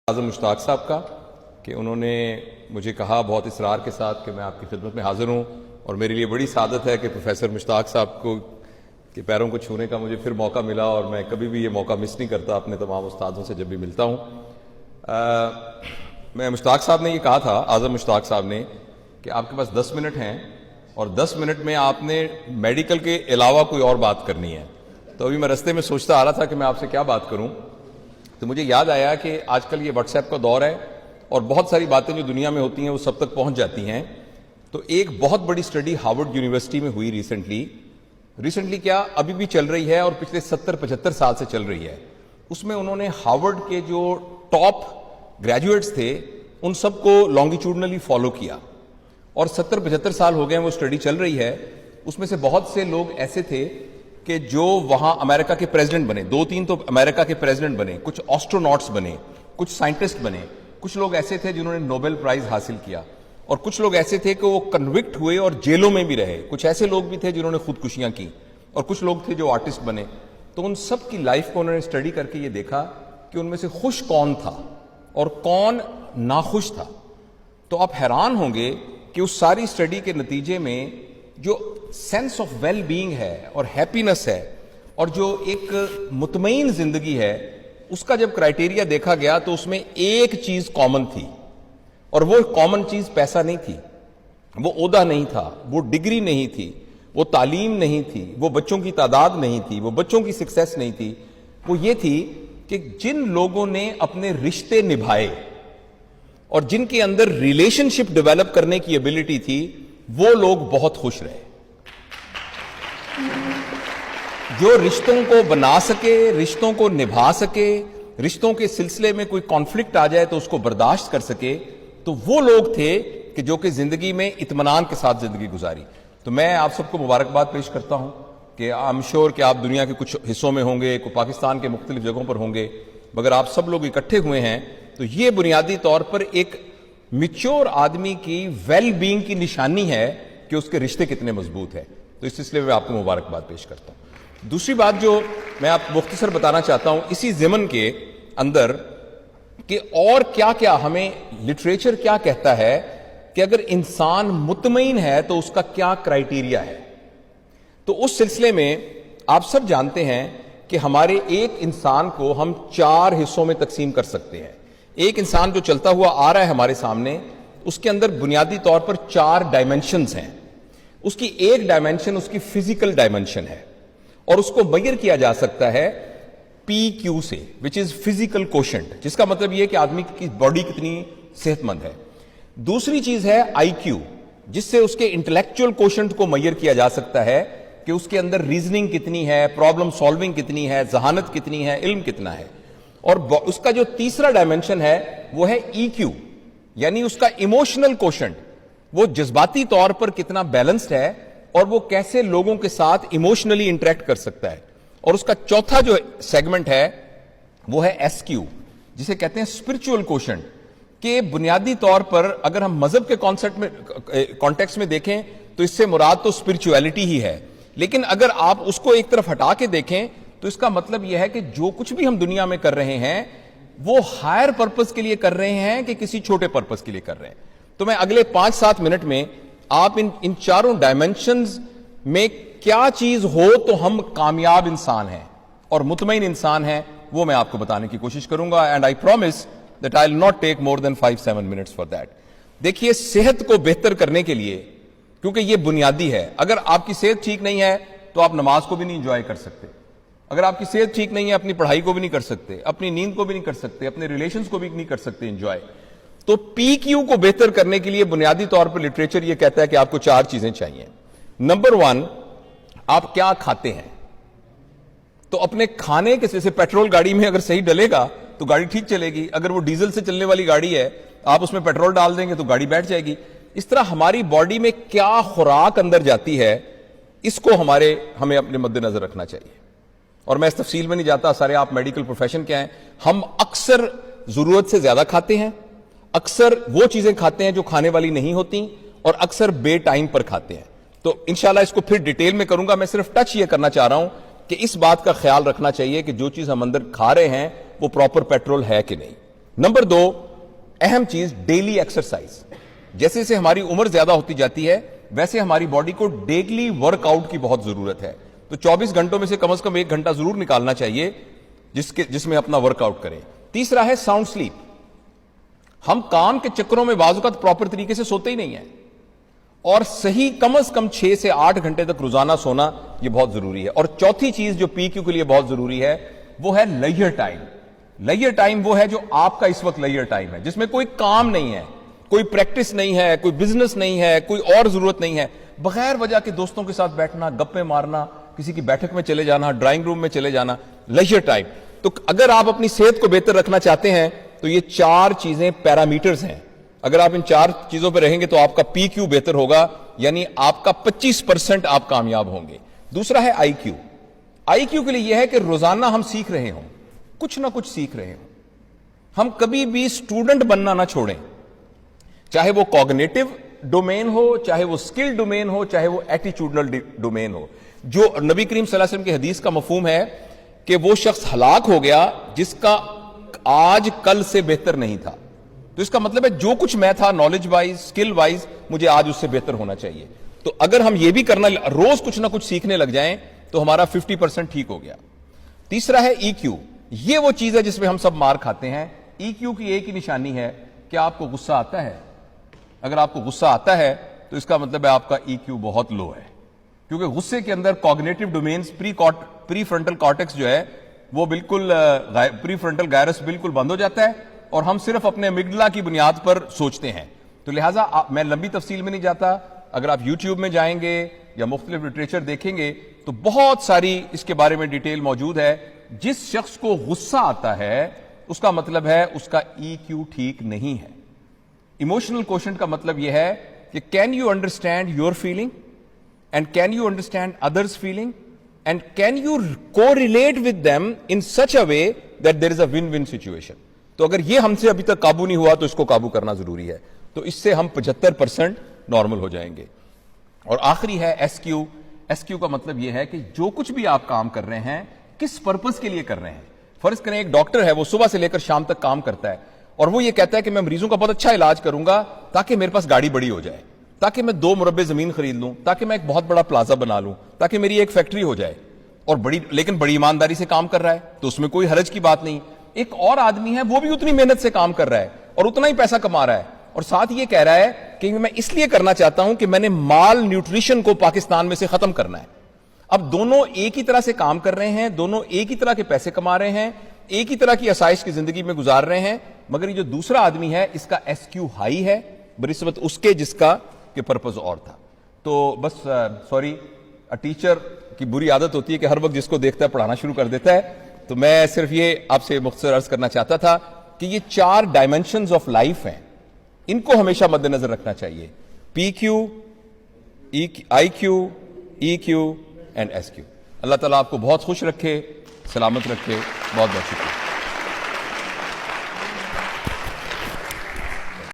اعظم مشتاق صاحب کا کہ انہوں نے مجھے کہا بہت اصرار کے ساتھ کہ میں آپ کی خدمت میں حاضر ہوں، اور میرے لیے بڑی سعادت ہے کہ پروفیسر مشتاق صاحب کو کے پیروں کو چھونے کا مجھے پھر موقع ملا، اور میں کبھی بھی یہ موقع مس نہیں کرتا اپنے تمام استادوں سے جب بھی ملتا ہوں۔ میں مشتاق صاحب نے یہ کہا تھا، اعظم مشتاق صاحب نے، کہ آپ کے پاس 10 منٹ ہیں اور 10 منٹ میں آپ نے میڈیکل کے علاوہ کوئی اور بات کرنی ہے۔ تو ابھی میں رستے میں سوچتا آ رہا تھا کہ میں آپ سے کیا بات کروں، تو مجھے یاد آیا کہ آج کل یہ واٹس ایپ کا دور ہے اور بہت ساری باتیں جو دنیا میں ہوتی ہیں وہ سب تک پہنچ جاتی ہیں۔ تو ایک بہت بڑی سٹڈی ہارورڈ یونیورسٹی میں ہوئی ریسنٹلی کیا ابھی بھی چل رہی ہے اور پچھلے 70-75 سال سے چل رہی ہے۔ اس میں انہوں نے ہارورڈ کے جو ٹاپ گریجویٹس تھے ان سب کو لانگیٹیوڈنلی فالو کیا، اور 70-75 سال ہو گئے ہیں وہ سٹڈی چل رہی ہے۔ اس میں سے بہت سے لوگ ایسے تھے کہ جو وہاں امریکہ کے پریزیڈنٹ بنے، 2-3 تو امریکہ کے پریزیڈنٹ بنے، کچھ آسٹروناٹس بنے، کچھ سائنٹسٹ بنے، کچھ لوگ ایسے تھے جنہوں نے نوبل پرائز حاصل کیا، اور کچھ لوگ ایسے تھے کہ وہ کنوکٹ ہوئے اور جیلوں میں بھی رہے، کچھ ایسے لوگ بھی تھے جنہوں نے خودکشیاں کی، اور کچھ لوگ تھے جو آرٹسٹ بنے۔ تو ان سب کی لائف کو انہوں نے اسٹڈی کر کے یہ دیکھا کہ ان میں سے خوش کون تھا اور کون ناخوش تھا۔ تو آپ حیران ہوں گے کہ اس ساری اسٹڈی کے نتیجے میں جو سینس آف ویل بینگ ہے اور ہیپینس ہے اور جو ایک مطمئن زندگی ہے، اس کا جب کرائیٹیریا دیکھا گیا تو اس میں ایک چیز کامن تھی، اور وہ کامن چیز پیسہ نہیں تھی، وہ عہدہ نہیں تھا، وہ ڈگری نہیں تھی، وہ تعلیم نہیں تھی، وہ بچوں کی تعداد نہیں تھی، وہ بچوں کی سکسیس نہیں تھی۔ وہ یہ تھی کہ جن لوگوں نے اپنے رشتے نبھائے اور جن کے اندر ریلیشن شپ ڈیولپ کرنے کی ایبلٹی تھی، وہ لوگ بہت خوش رہے۔ جو رشتوں کو بنا سکے، رشتوں کو نبھا سکے، رشتوں کے سلسلے میں کوئی کانفلکٹ آ جائے تو اس کو برداشت کر سکے، تو وہ لوگ تھے کہ جو کہ زندگی میں اطمینان کے ساتھ زندگی گزاری۔ تو میں آپ سب کو مبارکباد پیش کرتا ہوں کہ آئی ایم شیور کہ آپ دنیا کے کچھ حصوں میں ہوں گے، کوئی پاکستان کے مختلف جگہوں پر ہوں گے، مگر آپ سب لوگ اکٹھے ہوئے ہیں تو یہ بنیادی طور پر ایک میچور آدمی کی ویل بینگ کی نشانی ہے کہ اس کے رشتے کتنے مضبوط ہیں۔ تو اس سلسلے میں آپ کو مبارکباد پیش کرتا ہوں۔ دوسری بات جو میں آپ مختصر بتانا چاہتا ہوں اسی ضمن کے اندر، کہ اور کیا کیا ہمیں لٹریچر کیا کہتا ہے کہ اگر انسان مطمئن ہے تو اس کا کیا کرائیٹیریا ہے۔ تو اس سلسلے میں آپ سب جانتے ہیں کہ ہمارے ایک انسان کو ہم 4 حصوں میں تقسیم کر سکتے ہیں۔ ایک انسان جو چلتا ہوا آ رہا ہے ہمارے سامنے، اس کے اندر بنیادی طور پر 4 ڈائمنشنز ہیں۔ اس کی ایک ڈائمنشن اس کی فزیکل ڈائمنشن ہے، اور اس کو میئر کیا جا سکتا ہے PQ سے، which is physical quotient، جس کا مطلب یہ کہ آدمی کی باڈی کتنی صحت مند ہے۔ دوسری چیز ہے IQ، جس سے اس کے انٹلیکچوئل کوشنٹ کو میئر کیا جا سکتا ہے کہ اس کے اندر ریزننگ کتنی ہے، پرابلم سالونگ کتنی ہے، ذہانت کتنی ہے، علم کتنا ہے۔ اور اس کا جو تیسرا ڈائمنشن ہے وہ ہے EQ، یعنی اس کا ایموشنل کوشنٹ، وہ جذباتی طور پر کتنا بیلنسڈ ہے اور وہ کیسے لوگوں کے ساتھ ایموشنلی انٹریکٹ کر سکتا ہے۔ اور اس کا چوتھا جو سیگمنٹ ہے وہ ہے SQ، جسے کہتے ہیں اسپرچول کوشنٹ، کہ بنیادی طور پر اگر ہم مذہب کے کانٹیکس میں دیکھیں تو اس سے مراد تو اسپرچویلٹی ہی ہے، لیکن اگر آپ اس کو ایک طرف ہٹا کے دیکھیں تو اس کا مطلب یہ ہے کہ جو کچھ بھی ہم دنیا میں کر رہے ہیں وہ ہائر پرپس کے لیے کر رہے ہیں کہ کسی چھوٹے پرپس کے لیے کر رہے ہیں۔ تو میں اگلے 5-7 منٹ میں آپ ان 4 ڈائمنشنز میں کیا چیز ہو تو ہم کامیاب انسان ہیں اور مطمئن انسان ہیں، وہ میں آپ کو بتانے کی کوشش کروں گا، and I promise that I'll not take more than 5-7 minutes for that۔ دیکھیے، صحت کو بہتر کرنے کے لیے، کیونکہ یہ بنیادی ہے، اگر آپ کی صحت ٹھیک نہیں ہے تو آپ نماز کو بھی نہیں انجوائے کر سکتے، اگر آپ کی صحت ٹھیک نہیں ہے اپنی پڑھائی کو بھی نہیں کر سکتے، اپنی نیند کو بھی نہیں کر سکتے، اپنے ریلیشنز کو بھی نہیں کر سکتے انجوائے۔ تو PQ کو بہتر کرنے کے لیے بنیادی طور پر لٹریچر یہ کہتا ہے کہ آپ کو 4 چیزیں چاہیے۔ نمبر 1، آپ کیا کھاتے ہیں۔ تو اپنے کھانے کے جیسے پیٹرول گاڑی میں اگر صحیح ڈلے گا تو گاڑی ٹھیک چلے گی، اگر وہ ڈیزل سے چلنے والی گاڑی ہے آپ اس میں پیٹرول ڈال دیں گے تو گاڑی بیٹھ جائے گی۔ اس طرح ہماری باڈی میں کیا خوراک اندر جاتی ہے، اس کو ہمیں اپنے مد نظر رکھنا چاہیے۔ اور میں اس تفصیل میں نہیں جاتا، سارے آپ میڈیکل پروفیشن کے ہیں، ہم اکثر ضرورت سے زیادہ کھاتے ہیں، اکثر وہ چیزیں کھاتے ہیں جو کھانے والی نہیں ہوتی، اور اکثر بے ٹائم پر کھاتے ہیں۔ تو انشاءاللہ اس کو پھر ڈیٹیل میں کروں گا، میں صرف ٹچ یہ کرنا چاہ رہا ہوں کہ اس بات کا خیال رکھنا چاہیے کہ جو چیز ہم اندر کھا رہے ہیں وہ پراپر پیٹرول ہے کہ نہیں۔ نمبر 2 اہم چیز ڈیلی ایکسرسائز. جیسے جیسے ہماری عمر زیادہ ہوتی جاتی ہے ویسے ہماری باڈی کو ڈیلی ورک آؤٹ کی بہت ضرورت ہے. تو 24 گھنٹوں میں سے کم از کم 1 گھنٹہ ضرور نکالنا چاہیے جس میں اپنا ورک آؤٹ کریں. تیسرا ہے ساؤنڈ سلیپ. ہم کام کے چکروں میں بعض اوقات پراپر طریقے سے سوتے ہی نہیں ہیں, اور صحیح کم از کم 6 سے 8 گھنٹے تک روزانہ سونا یہ بہت ضروری ہے. اور چوتھی چیز جو پی کیو کے لیے بہت ضروری ہے وہ ہے لیجر ٹائم. لیجر ٹائم وہ ہے جو آپ کا اس وقت لیجر ٹائم ہے, جس میں کوئی کام نہیں ہے, کوئی پریکٹس نہیں ہے, کوئی بزنس نہیں ہے, کوئی اور ضرورت نہیں ہے, بغیر وجہ کے دوستوں کے ساتھ بیٹھنا, گپیں مارنا, کسی کی بیٹھک میں چلے جانا, ڈرائنگ روم میں چلے جانا, لیجر ٹائم. تو اگر آپ اپنی صحت کو بہتر رکھنا چاہتے ہیں تو یہ 4 چیزیں پیرامیٹرز ہیں. اگر آپ ان 4 چیزوں پہ رہیں گے تو آپ کا پی کیو بہتر ہوگا, یعنی آپ کا 25% آپ کامیاب ہوں گے. دوسرا ہے آئی کیو. آئی کیو کے لیے یہ ہے کہ روزانہ ہم سیکھ رہے ہوں, کچھ نہ کچھ سیکھ رہے ہوں. ہم کبھی بھی اسٹوڈنٹ بننا نہ چھوڑیں, چاہے وہ کوگنیٹو ڈومین ہو, چاہے وہ اسکل ڈومین ہو, چاہے وہ ایٹیچیوڈنل ڈومین ہو. جو نبی کریم صلی اللہ علیہ وسلم کی حدیث کا مفہوم ہے کہ وہ شخص ہلاک ہو گیا جس کا آج کل سے بہتر نہیں تھا. تو اس کا مطلب ہے جو کچھ میں تھا نالج وائز, اسکل وائز, مجھے آج اس سے بہتر ہونا چاہیے. تو اگر ہم یہ بھی کرنا, روز کچھ نہ کچھ سیکھنے لگ جائیں تو ہمارا 50% ٹھیک ہو گیا. تیسرا ہے ای کیو. یہ وہ چیز ہے جس میں ہم سب مار کھاتے ہیں. ای کیو کی ایک ہی نشانی ہے کہ آپ کو غصہ آتا ہے. اگر آپ کو غصہ آتا ہے تو اس کا مطلب ہے آپ کا ای کیو بہت لو ہے, کیونکہ غصے کے اندر کوگنیٹو ڈومینز پری فرنٹل کارٹیکس جو ہے وہ بالکل پری فرنٹل گائرس بالکل بند ہو جاتا ہے, اور ہم صرف اپنے امگڈلا کی بنیاد پر سوچتے ہیں. تو لہٰذا میں لمبی تفصیل میں نہیں جاتا, اگر آپ یوٹیوب میں جائیں گے یا مختلف لٹریچر دیکھیں گے تو بہت ساری اس کے بارے میں ڈیٹیل موجود ہے. جس شخص کو غصہ آتا ہے اس کا مطلب ہے اس کا ای کیو ٹھیک نہیں ہے. ایموشنل کوشنٹ کا مطلب یہ ہے کہ can you understand your feeling and can you understand others feeling and can you correlate with them in such a way that there is a win win situation. تو اگر یہ ہم سے ابھی تک قابو نہیں ہوا تو اس کو قابو کرنا ضروری ہے. تو اس سے ہم 75% نارمل ہو جائیں گے. اور آخری ہے ایس کیو. ایس کیو کا مطلب یہ ہے کہ جو کچھ بھی آپ کام کر رہے ہیں کس پرپز کے لیے کر رہے ہیں. فرض کریں ایک ڈاکٹر ہے, وہ صبح سے لے کر شام تک کام کرتا ہے اور وہ یہ کہتا ہے کہ میں مریضوں کا بہت اچھا علاج کروں گا تاکہ میرے پاس گاڑی بڑی ہو جائے, تاکہ میں 2 مربع زمین خرید لوں, تاکہ میں ایک بہت بڑا پلازا بنا لوں, تاکہ میری ایک فیکٹری ہو جائے, اور لیکن بڑی ایمانداری سے کام کر رہا ہے تو اس میں کوئی حرج کی بات نہیں. ایک اور آدمی ہے وہ بھی اتنی محنت سے کام کر رہا ہے اور اتنا ہی پیسہ کما رہا ہے, اور ساتھ یہ کہہ رہا ہے کہ میں اس لیے کرنا چاہتا ہوں کہ میں نے مال نیوٹریشن کو پاکستان میں سے ختم کرنا ہے. اب دونوں ایک ہی طرح سے کام کر رہے ہیں, دونوں ایک ہی طرح کے پیسے کما رہے ہیں, ایک ہی طرح کی آسائش کی زندگی میں گزار رہے ہیں, مگر یہ جو دوسرا آدمی ہے اس کا ایس کیو ہائی ہے بنسبت اس کے جس کا کہ پرپز اور تھا. تو بس سوری, ٹیچر کی بری عادت ہوتی ہے کہ ہر وقت جس کو دیکھتا ہے پڑھانا شروع کر دیتا ہے. تو میں صرف یہ آپ سے مختصر عرض کرنا چاہتا تھا کہ یہ 4 ڈائمینشنز آف لائف ہیں, ان کو ہمیشہ مد نظر رکھنا چاہیے. پی کیو, آئی کیو, ای کیو اینڈ ایس کیو. اللہ تعالیٰ آپ کو بہت خوش رکھے, سلامت رکھے. بہت بہت شکریہ.